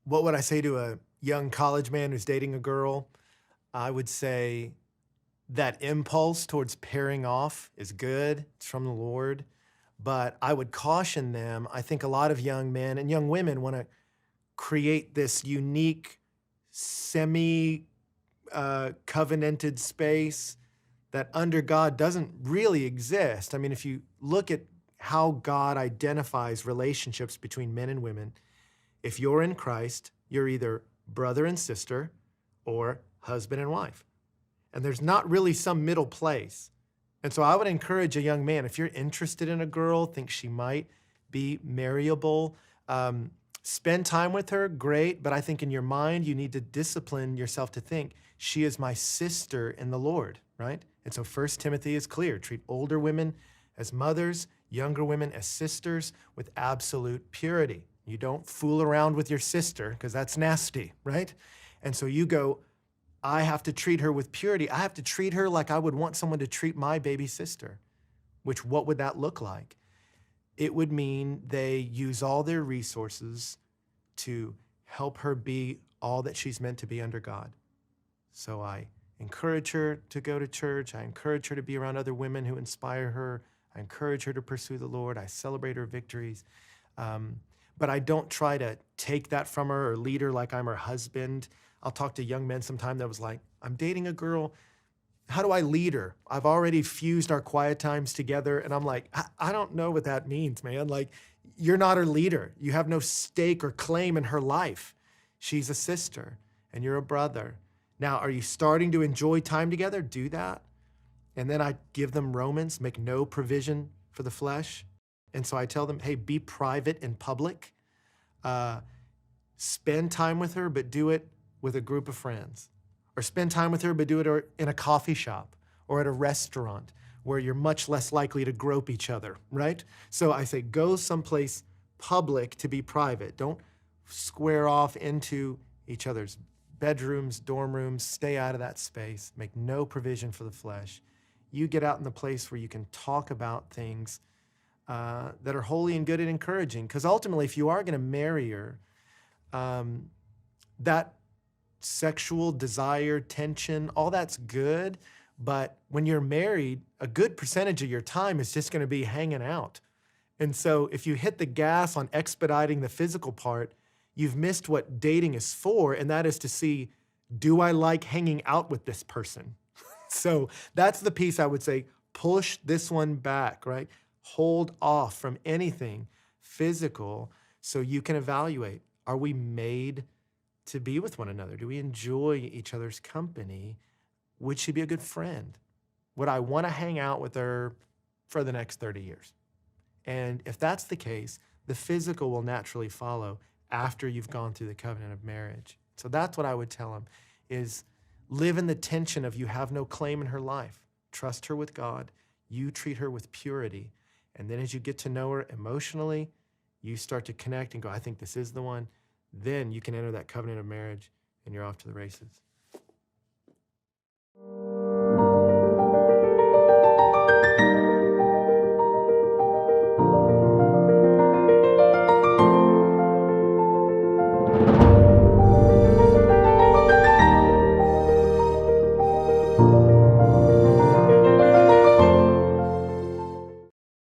What would I say to a young college man who's dating a girl? I would say that impulse towards pairing off is good. It's from the Lord. But I would caution them. I think a lot of young men and young women want to create this unique, semi covenanted space that under God doesn't really exist. I mean, if you look at how God identifies relationships between men and women, if you're in Christ, you're either brother and sister or husband and wife. And there's not really some middle place. And so I would encourage a young man, if you're interested in a girl, think she might be marryable, spend time with her, great. But I think in your mind, you need to discipline yourself to think, she is my sister in the Lord, right? And so 1 Timothy is clear. Treat older women as mothers, younger women as sisters with absolute purity. You don't fool around with your sister because that's nasty, right? And so you go, I have to treat her with purity. I have to treat her like I would want someone to treat my baby sister, which what would that look like? It would mean they use all their resources to help her be all that she's meant to be under God. So I encourage her to go to church. I encourage her to be around other women who inspire her. I encourage her to pursue the Lord. I celebrate her victories. But I don't try to take that from her or lead her like I'm her husband. I'll talk to young men sometime that was like, I'm dating a girl. How do I lead her? I've already fused our quiet times together. And I'm like, I don't know what that means, man. Like, you're not her leader. You have no stake or claim in her life. She's a sister and you're a brother. Now, are you starting to enjoy time together? Do that. And then I give them Romans, make no provision for the flesh. And so I tell them, hey, be private in public. Spend time with her, but do it with a group of friends. Or spend time with her, but do it in a coffee shop or at a restaurant where you're much less likely to grope each other, right? So I say, go someplace public to be private. Don't square off into each other's bedrooms, dorm rooms. Stay out of that space. Make no provision for the flesh. You get out in the place where you can talk about things that are holy and good and encouraging. Because ultimately, if you are going to marry her, that sexual desire, tension, all that's good. But when you're married, a good percentage of your time is just going to be hanging out. And so if you hit the gas on expediting the physical part, you've missed what dating is for, and that is to see, do I like hanging out with this person? So that's the piece I would say, push this one back, right? Hold off from anything physical so you can evaluate, are we made to be with one another? Do we enjoy each other's company? Would she be a good friend? Would I want to hang out with her for the next 30 years? And if that's the case, the physical will naturally follow after you've gone through the covenant of marriage. So that's what I would tell them is live in the tension of you have no claim in her life. Trust her with God. You treat her with purity. And then as you get to know her emotionally, you start to connect and go, I think this is the one. Then you can enter that covenant of marriage and you're off to the races.